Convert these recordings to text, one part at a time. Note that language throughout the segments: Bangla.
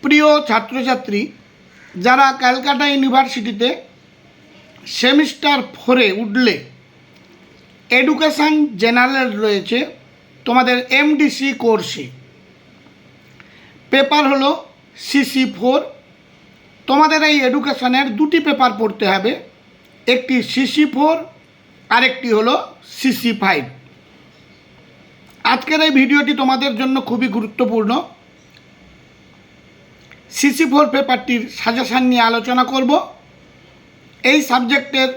প্রিয় ছাত্রছাত্রী, যারা ক্যালকাটা ইউনিভার্সিটিতে সেমিস্টার 4-এ উঠলে এডুকেশান জেনারেল রয়েছে তোমাদের এমডিসি কোর্সে, পেপার হলো CC4। তোমাদের এই এডুকেশানের দুটি পেপার পড়তে হবে, একটি CC4 আরেকটি হলো CC5। আজকের এই ভিডিওটি তোমাদের জন্য খুবই গুরুত্বপূর্ণ। CC4 পেপারটির সাজেশান নিয়ে আলোচনা করব। এই সাবজেক্টের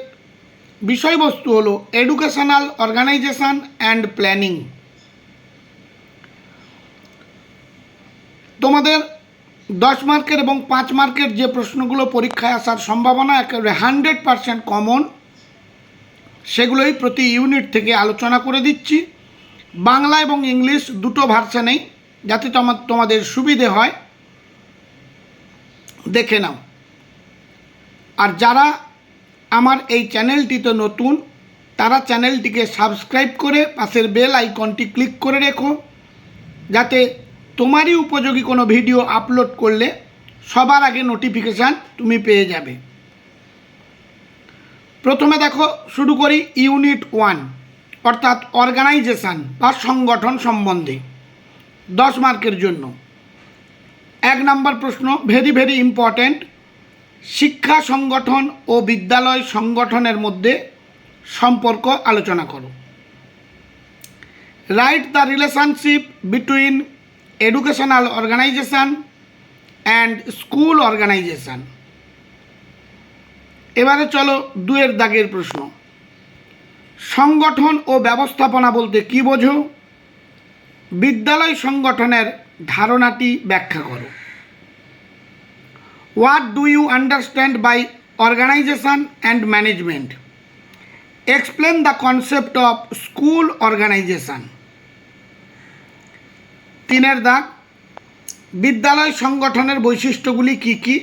বিষয়বস্তু হলো এডুকেশনাল অর্গানাইজেশন অ্যান্ড প্ল্যানিং। তোমাদের 10 মার্কের এবং 5 মার্কের যে প্রশ্নগুলো পরীক্ষায় আসার সম্ভাবনা একেবারে 100% কমন, সেগুলোই প্রতি ইউনিট থেকে আলোচনা করে দিচ্ছি। বাংলা এবং ইংলিশ দুটো ভার্সানেই, যাতে তোমাদের সুবিধে হয় দেখে নাও। আর যারা আমার এই চ্যানেলটিতে নতুন, তারা চ্যানেলটিকে সাবস্ক্রাইব করে পাশের বেল আইকনটি ক্লিক করে রেখো, যাতে তোমারই উপযোগী কোনো ভিডিও আপলোড করলে সবার আগে নোটিফিকেশান তুমি পেয়ে যাবে। প্রথমে দেখো, শুরু করি ইউনিট 1 অর্থাৎ অর্গানাইজেশান বা সংগঠন সম্বন্ধে। 10 মার্কের জন্য 1 নম্বর প্রশ্ন, ভেরি ভেরি ইম্পর্ট্যান্ট। শিক্ষা সংগঠন ও বিদ্যালয় সংগঠনের মধ্যে সম্পর্ক আলোচনা করো। Write the relationship between educational organisation and school organisation. এবারে চলো 2-এর দাগের প্রশ্ন, সংগঠন ও ব্যবস্থাপনা বলতে কী বোঝো? বিদ্যালয় সংগঠনের ধারণাটি ব্যাখ্যা করো। What do you understand by organization and management? Explain the concept of school organization. 3-এর দাগ, বিদ্যালয় সংগঠনের বৈশিষ্ট্যগুলি কি কি?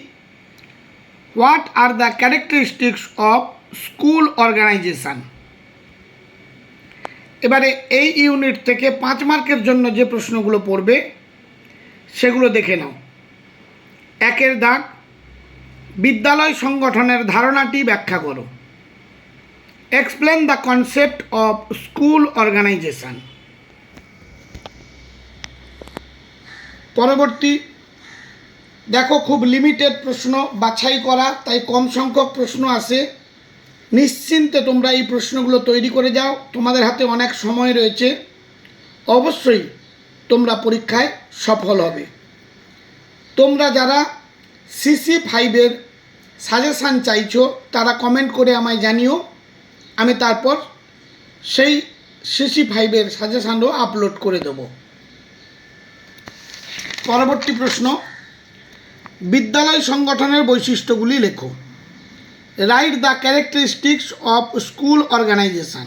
What are the characteristics of school organization? এবারে এই ইউনিট থেকে 5 মার্কের জন্য যে প্রশ্নগুলো পড়বে সেগুলো দেখে নাও। 1-এর দাগ, বিদ্যালয় সংগঠনের ধারণাটি ব্যাখ্যা করো। Explain the concept of school organisation. পরবর্তী দেখো, খুব লিমিটেড প্রশ্ন বাছাই করা, তাই কম সংখ্যক প্রশ্ন আসে। নিশ্চিন্তে তোমরা এই প্রশ্নগুলো তৈরি করে যাও, তোমাদের হাতে অনেক সময় রয়েছে, অবশ্যই তোমরা পরীক্ষায় সফল হবে। তোমরা যারা CC5-এর সাজেশান চাইছো তারা কমেন্ট করে আমায় জানিও, আমি তারপর সেই CC5-এর সাজেশানও আপলোড করে দেব। পরবর্তী প্রশ্ন, বিদ্যালয় সংগঠনের বৈশিষ্ট্যগুলি লেখো। Write the characteristics of school organisation.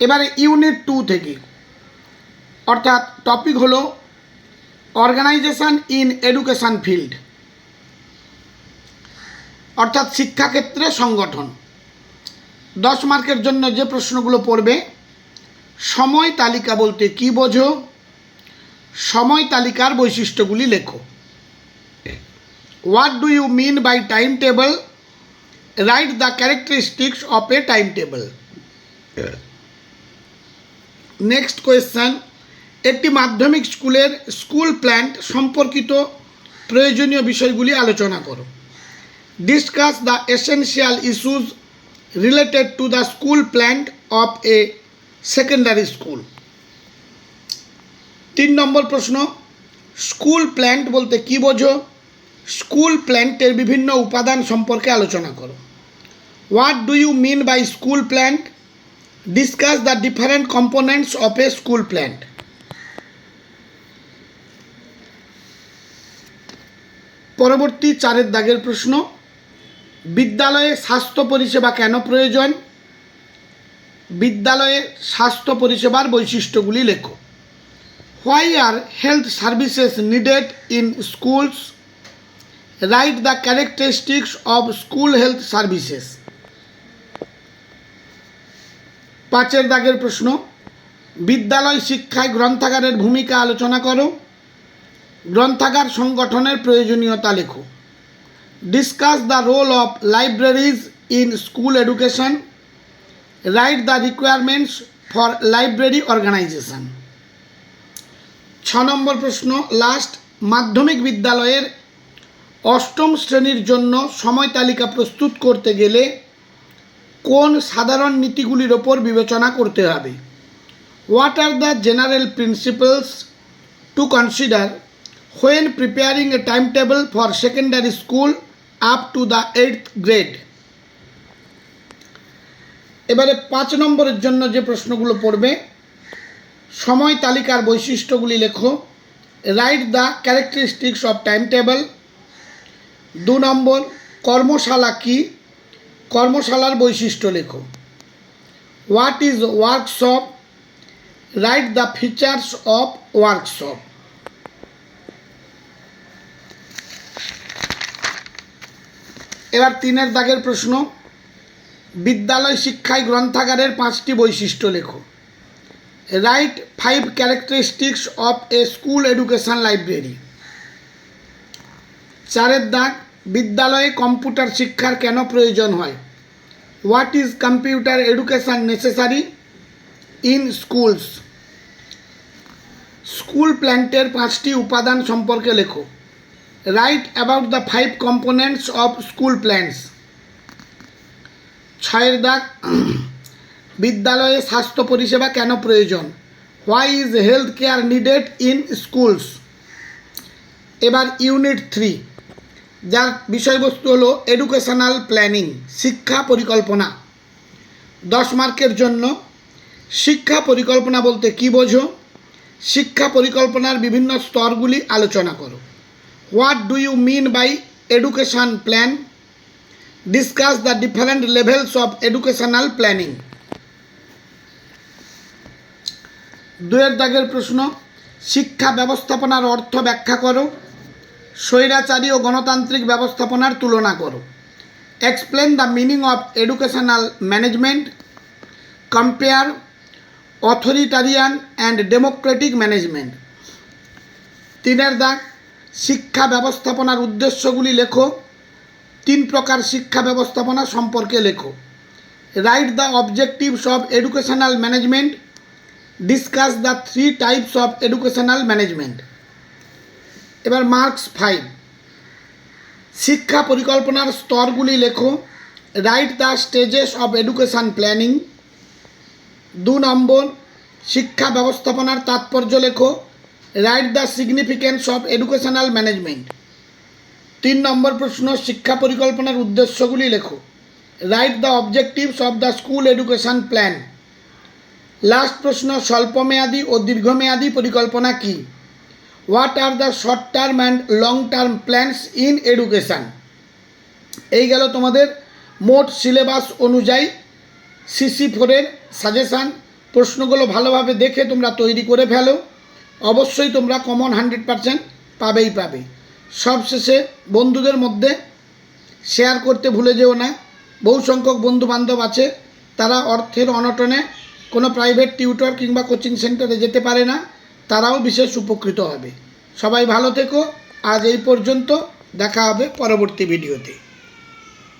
এবারে ইউনিট 2 থেকে, অর্থাৎ টপিক হলো অর্গানাইজেশন ইন এডুকেশন ফিল্ড, অর্থাৎ শিক্ষাক্ষেত্রে সংগঠন। 10 মার্কের জন্য যে প্রশ্নগুলো পড়বে, সময় তালিকা বলতে কী বোঝো? সময় তালিকার বৈশিষ্ট্যগুলি লেখো। What do you mean by timetable? Write the characteristics of a timetable. Next question, একটি মাধ্যমিক স্কুলের স্কুল প্ল্যান সম্পর্কিত প্রয়োজনীয় বিষয়গুলি আলোচনা করো। Discuss the essential issues related to the school plan of a secondary school. 3 নম্বর প্রশ্ন, স্কুল প্ল্যান বলতে কী বোঝো? স্কুল প্ল্যান্টের বিভিন্ন উপাদান সম্পর্কে আলোচনা করো। What do you mean by school plan? Discuss the different components of a school plan. পরবর্তী 4-এর দাগের প্রশ্ন, বিদ্যালয়ে স্বাস্থ্য পরিষেবা কেন প্রয়োজন? বিদ্যালয়ে স্বাস্থ্য পরিষেবার বৈশিষ্ট্যগুলি লেখো। Why are health services needed in schools? Write the characteristics of school health services. 5-এর দাগের প্রশ্ন, বিদ্যালয় শিক্ষায় গ্রন্থাগারের ভূমিকা আলোচনা করো। গ্রন্থাগার সংগঠনের প্রয়োজনীয়তা লেখো। Discuss the role of libraries in school education. Write the requirements for library organisation. 6 নম্বর প্রশ্ন লাস্ট, মাধ্যমিক বিদ্যালয়ের অষ্টম শ্রেণীর জন্য সময় তালিকা প্রস্তুত করতে গেলে কোন সাধারণ নীতিগুলির ওপর বিবেচনা করতে হবে? What are the general principles two consider when preparing a timetable for secondary school up to the 8th grade? এবারে 5 নম্বরের জন্য যে প্রশ্নগুলো পড়বে, সময় তালিকার বৈশিষ্ট্যগুলি লেখো। Write the characteristics of time table. 2 নম্বর, কর্মশালা কি? কর্মশালার বৈশিষ্ট্য লেখো। What is workshop? Write the features of workshop. এবার 3 দাগের প্রশ্ন, বিদ্যালয় শিক্ষায় গ্রন্থাগারের 5টি বৈশিষ্ট্য লেখো। Right 5 characteristics of a school education library. 4 দাগ, বিদ্যালয়ে কম্পিউটার শিক্ষার কেন প্রয়োজন হয়? What is computer education necessary in schools? School প্ল্যান্টের 5টি উপাদান সম্পর্কে লেখো। Right about the 5 components of school plants. 6 দাগ, বিদ্যালয়ে স্বাস্থ্য পরিষেবা কেন প্রয়োজন? Why is health care needed in schools? এবার ইউনিট 3, যার বিষয়বস্তু হলো এডুকেশনাল প্ল্যানিং, শিক্ষা পরিকল্পনা। 10 মার্কের জন্য শিক্ষা পরিকল্পনা বলতে কী বোঝো? শিক্ষা পরিকল্পনার বিভিন্ন স্তরগুলি আলোচনা করো। What do you mean by education plan? Discuss the different levels of educational planning. 2 দাগের প্রশ্ন, শিক্ষা ব্যবস্থাপনার অর্থ ব্যাখ্যা করো। স্বৈরাচারী ও গণতান্ত্রিক ব্যবস্থাপনার তুলনা করো। Explain the meaning of educational management. Compare authoritarian and Democratic management. 3 দাগ, শিক্ষা ব্যবস্থাপনার উদ্দেশ্যগুলি লেখো। 3 প্রকার শিক্ষা ব্যবস্থাপনা সম্পর্কে লেখো। Write the objectives of educational management. Discuss the 3 types of educational management. এবার মার্কস 5, শিক্ষা পরিকল্পনার স্তরগুলি লেখো। Write the stages of education planning. 2 নম্বর, শিক্ষা ব্যবস্থাপনার তাৎপর্য লেখো। Write the significance of educational management. 3 নম্বর প্রশ্ন, শিক্ষা পরিকল্পনার উদ্দেশ্যগুলি লেখো। Write the objectives of the school education plan. Last প্রশ্ন, স্বল্পমেয়াদী ও দীর্ঘমেয়াদী পরিকল্পনা কী? What are the short term and long term plans in education. এই গেল তোমাদের মোট সিলেবাস অনুযায়ী CC4-এর সাজেশান। প্রশ্নগুলো ভালোভাবে দেখে তোমরা তৈরি করে ফেলো। অবশ্যই তোমরা কমন 100% পাবে। সবশেষে বন্ধুদের মধ্যে শেয়ার করতে ভুলে যেও না। বহু সংখ্যক বন্ধু বান্ধব আছে, তারা অর্থের অনটনে কোনো প্রাইভেট টিউটর কিংবা কোচিং সেন্টারে যেতে পারে না, তারাও বিশেষ উপকৃত হবে। সবাই ভালো থেকো। আজ এই পর্যন্ত, দেখা হবে পরবর্তী ভিডিওতে।